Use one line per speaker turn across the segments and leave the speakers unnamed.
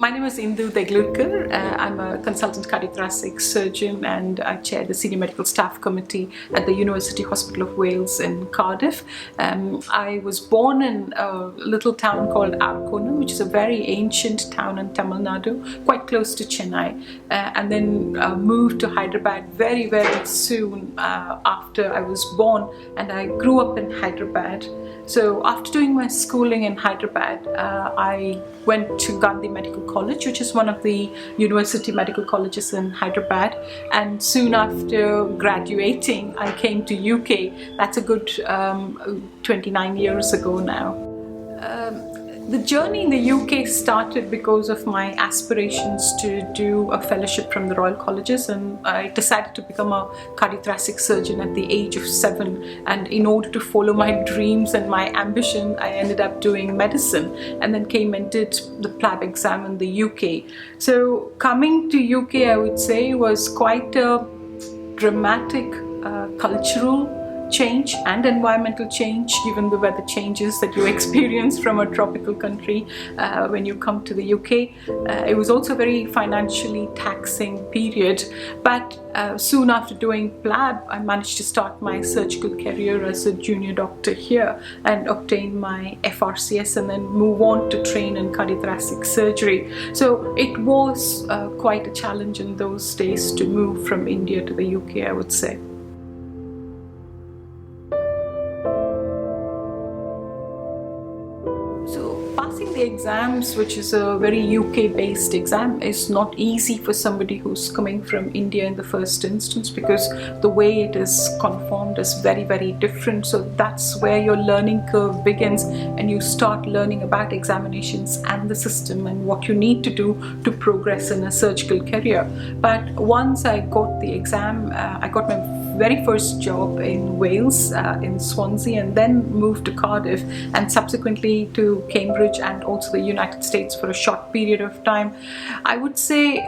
My name is Indu Deglurkar. I'm a consultant cardiothoracic surgeon and I chair the Senior Medical Staff Committee at the University Hospital of Wales in Cardiff. I was born in a little town called Arkonam, which is a very ancient town in Tamil Nadu, quite close to Chennai, and then moved to Hyderabad very, very soon after I was born, and I grew up in Hyderabad. So after doing my schooling in Hyderabad, I went to Gandhi Medical College, which is one of the university medical colleges in Hyderabad. And soon after graduating, I came to UK. That's a good 29 years ago now. The journey in the UK started because of my aspirations to do a fellowship from the Royal Colleges, and I decided to become a cardiothoracic surgeon at the age of 7. And in order to follow my dreams and my ambition, I ended up doing medicine and then came and did the PLAB exam in the UK. So coming to UK, I would say, was quite a dramatic cultural change and environmental change, given the weather changes that you experience from a tropical country when you come to the UK. It was also a very financially taxing period, but soon after doing PLAB, I managed to start my surgical career as a junior doctor here and obtain my FRCS and then move on to train in cardiothoracic surgery. So it was quite a challenge in those days to move from India to the UK, I would say. Passing the exams, which is a very UK-based exam, is not easy for somebody who's coming from India in the first instance, because the way it is conformed is very, very different. So that's where your learning curve begins, and you start learning about examinations and the system and what you need to do to progress in a surgical career. But once I got the exam, I got my very first job in Wales, in Swansea, and then moved to Cardiff and subsequently to Cambridge and also the United States for a short period of time. I would say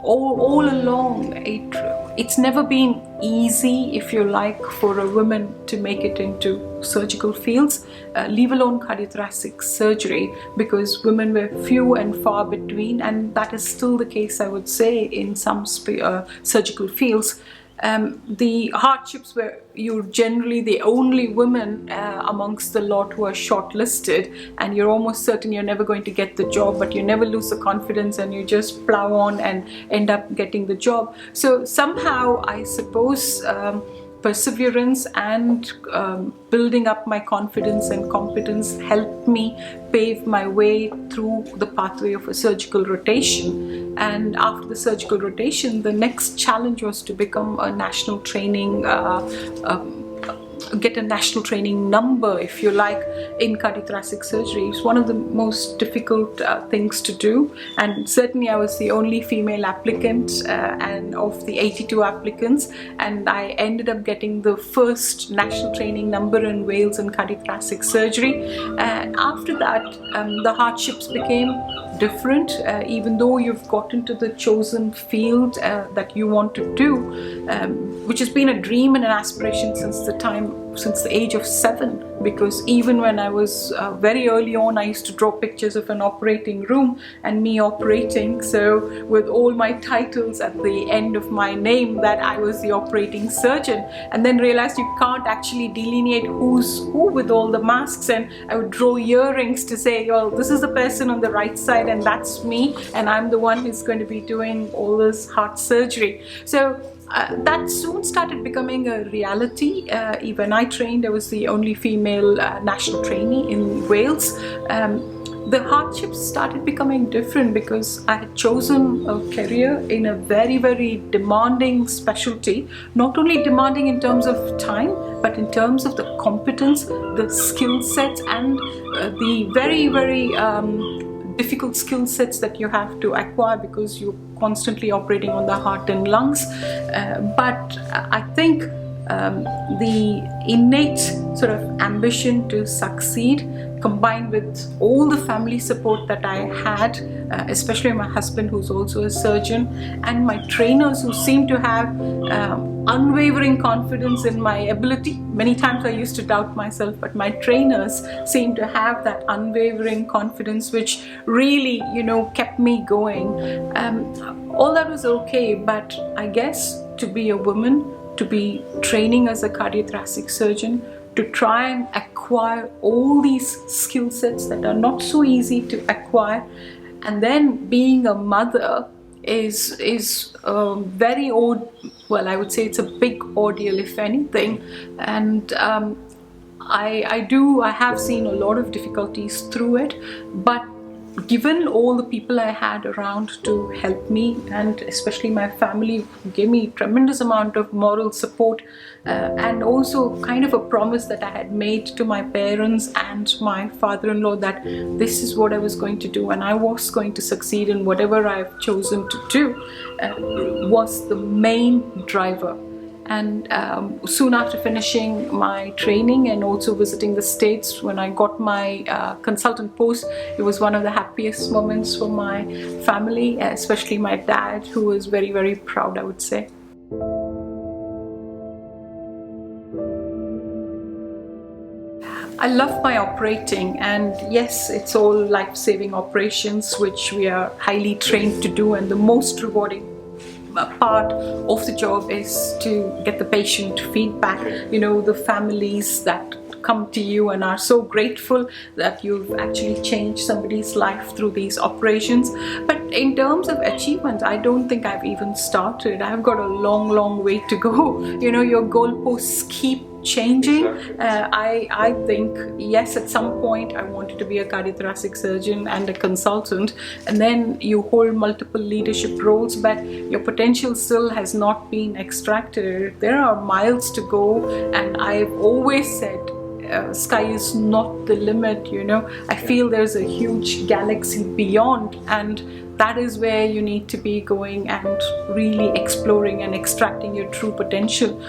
all along it's never been easy, if you like, for a woman to make it into surgical fields, leave alone cardiothoracic surgery, because women were few and far between, and that is still the case, I would say, in some surgical fields. The hardships were you're generally the only woman amongst the lot who are shortlisted, and you're almost certain you're never going to get the job, but you never lose the confidence and you just plow on and end up getting the job. So somehow, I suppose, perseverance and building up my confidence and competence helped me pave my way through the pathway of a surgical rotation. And after the surgical rotation, the next challenge was to become a national training get a national training number, if you like, in cardiothoracic surgery. It's one of the most difficult things to do, and certainly I was the only female applicant and of the 82 applicants, and I ended up getting the first national training number in Wales in cardiothoracic surgery. And after that, the hardships became different. Even though you've got into the chosen field that you want to do, which has been a dream and an aspiration since the age of 7, because even when I was very early on, I used to draw pictures of an operating room and me operating, so with all my titles at the end of my name, that I was the operating surgeon, and then realized you can't actually delineate who's who with all the masks, and I would draw earrings to say, well, this is the person on the right side and that's me, and I'm the one who's going to be doing all this heart surgery. So that soon started becoming a reality. When I trained, I was the only female national trainee in Wales. The hardships started becoming different because I had chosen a career in a very, very demanding specialty, not only demanding in terms of time, but in terms of the competence, the skill sets, and the very, very difficult skill sets that you have to acquire, because you're constantly operating on the heart and lungs. But I think the innate sort of ambition to succeed, combined with all the family support that I had, especially my husband, who's also a surgeon, and my trainers, who seem to have unwavering confidence in my ability. Many times I used to doubt myself, but my trainers seem to have that unwavering confidence, which really, kept me going. All that was okay, but I guess to be a woman, to be training as a cardiothoracic surgeon, to try and acquire all these skill sets that are not so easy to acquire, and then being a mother is very well, I would say it's a big ordeal, if anything. And I have seen a lot of difficulties through it, but given all the people I had around to help me, and especially my family, who gave me tremendous amount of moral support, and also kind of a promise that I had made to my parents and my father-in-law that this is what I was going to do, and I was going to succeed in whatever I've chosen to do, was the main driver. And soon after finishing my training and also visiting the States, when I got my consultant post, it was one of the happiest moments for my family, especially my dad, who was very, very proud, I would say. I love my operating, and yes, it's all life-saving operations which we are highly trained to do, and the most rewarding part of the job is to get the patient feedback. The families that come to you and are so grateful that you've actually changed somebody's life through these operations. But in terms of achievement, I don't think I've even started. I've got a long way to go. Your goalposts keep changing. I think, yes, at some point I wanted to be a cardiothoracic surgeon and a consultant, and then you hold multiple leadership roles, but your potential still has not been extracted. There are miles to go, and I've always said sky is not the limit. I feel there's a huge galaxy beyond, and that is where you need to be going and really exploring and extracting your true potential.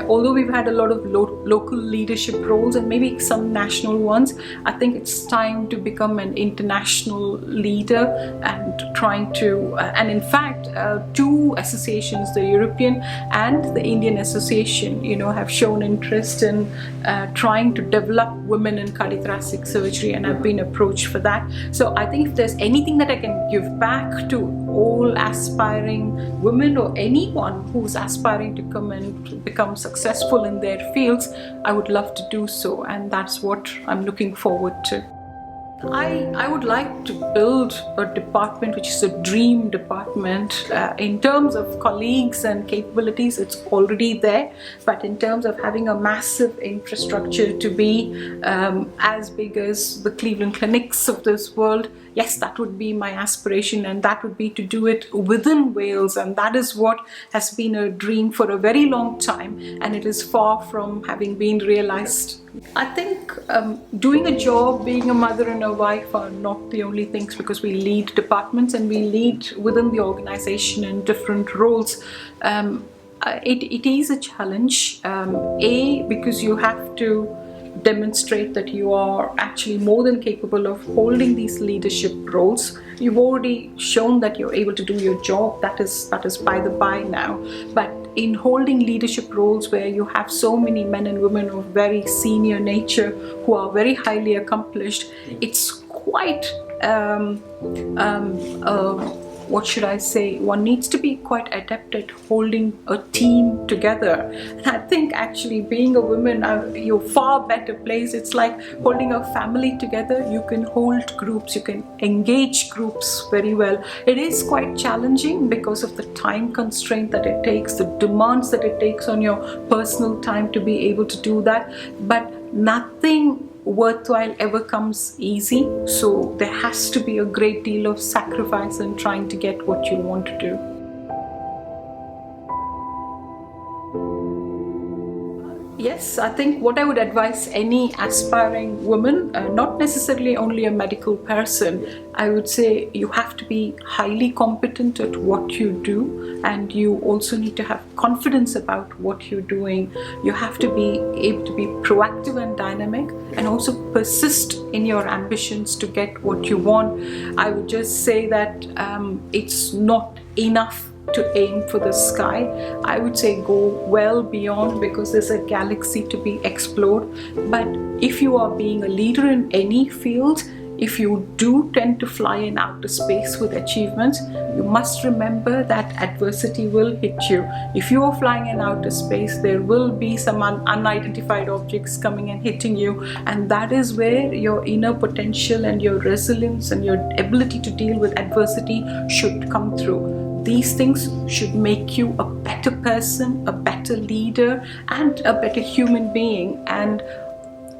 Although we've had a lot of local leadership roles and maybe some national ones, I think it's time to become an international leader and trying to, and in fact, two associations, the European and the Indian Association, have shown interest in trying to develop women in cardiothoracic surgery, and I've been approached for that. So I think if there's anything that I can give back to all aspiring women or anyone who's aspiring to come and become successful in their fields, I would love to do so, and that's what I'm looking forward to. I would like to build a department which is a dream department. In terms of colleagues and capabilities, it's already there, but in terms of having a massive infrastructure to be as big as the Cleveland clinics of this world, yes, that would be my aspiration, and that would be to do it within Wales, and that is what has been a dream for a very long time, and it is far from having been realized. I think doing a job, being a mother and a wife are not the only things, because we lead departments and we lead within the organization in different roles. It is a challenge, because you have to demonstrate that you are actually more than capable of holding these leadership roles. You've already shown that you're able to do your job. That is by the by now. But in holding leadership roles where you have so many men and women of very senior nature who are very highly accomplished, it's quite what should I say, one needs to be quite adept at holding a team together. And I think actually being a woman, you're far better placed. It's like holding a family together. You can hold groups, you can engage groups very well. It is quite challenging because of the time constraint that it takes, the demands that it takes on your personal time to be able to do that. But nothing worthwhile ever comes easy, so there has to be a great deal of sacrifice in trying to get what you want to do. Yes, I think what I would advise any aspiring woman, not necessarily only a medical person, I would say you have to be highly competent at what you do, and you also need to have confidence about what you're doing. You have to be able to be proactive and dynamic, and also persist in your ambitions to get what you want. I would just say that it's not enough to aim for the sky. I would say go well beyond, because there's a galaxy to be explored. But if you are being a leader in any field, if you do tend to fly in outer space with achievements, you must remember that adversity will hit you. If you are flying in outer space, there will be some unidentified objects coming and hitting you, and that is where your inner potential and your resilience and your ability to deal with adversity should come through. These things should make you a better person, a better leader, and a better human being. And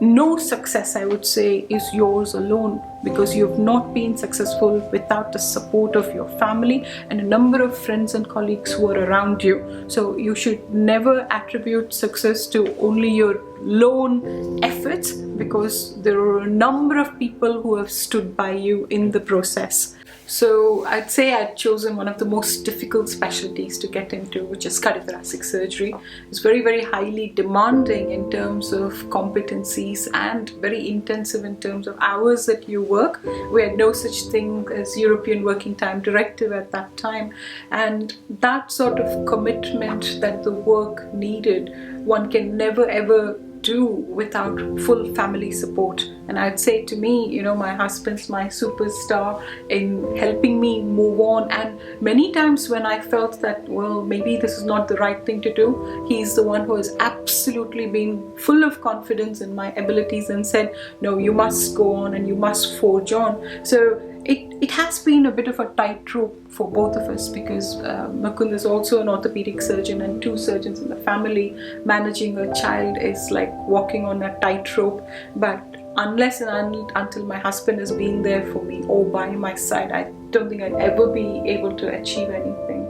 no success, I would say, is yours alone, because you've not been successful without the support of your family and a number of friends and colleagues who are around you. So you should never attribute success to only your lone efforts, because there are a number of people who have stood by you in the process. So I'd say I'd chosen one of the most difficult specialties to get into, which is cardiothoracic surgery. It's very, very highly demanding in terms of competencies and very intensive in terms of hours that you work. We had no such thing as European Working Time Directive at that time. And that sort of commitment that the work needed, one can never ever do without full family support. And I'd say, to me, my husband's my superstar in helping me move on. And many times when I felt that, well, maybe this is not the right thing to do, he's the one who has absolutely been full of confidence in my abilities and said, no, you must go on and you must forge on. So it has been a bit of a tightrope for both of us, because Mukund is also an orthopedic surgeon and 2 surgeons in the family. Managing a child is like walking on a tightrope. But unless and until my husband has been there for me or by my side, I don't think I'd ever be able to achieve anything.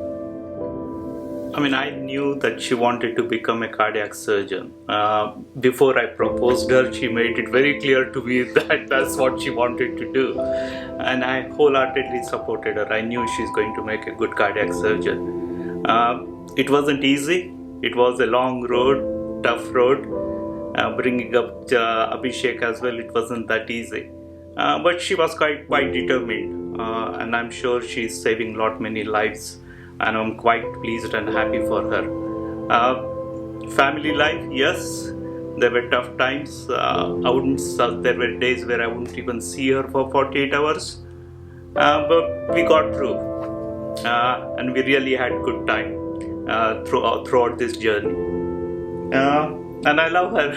I mean, I knew that she wanted to become a cardiac surgeon. Before I proposed her, she made it very clear to me that that's what she wanted to do. And I wholeheartedly supported her. I knew she's going to make a good cardiac surgeon. It wasn't easy. It was a long road, tough road. Bringing up Abhishek as well, it wasn't that easy. But she was quite determined. And I'm sure she's saving many lives. And I'm quite pleased and happy for her. Family life, yes, there were tough times. There were days where I wouldn't even see her for 48 hours. But we got through. And we really had good time throughout this journey. And I love her.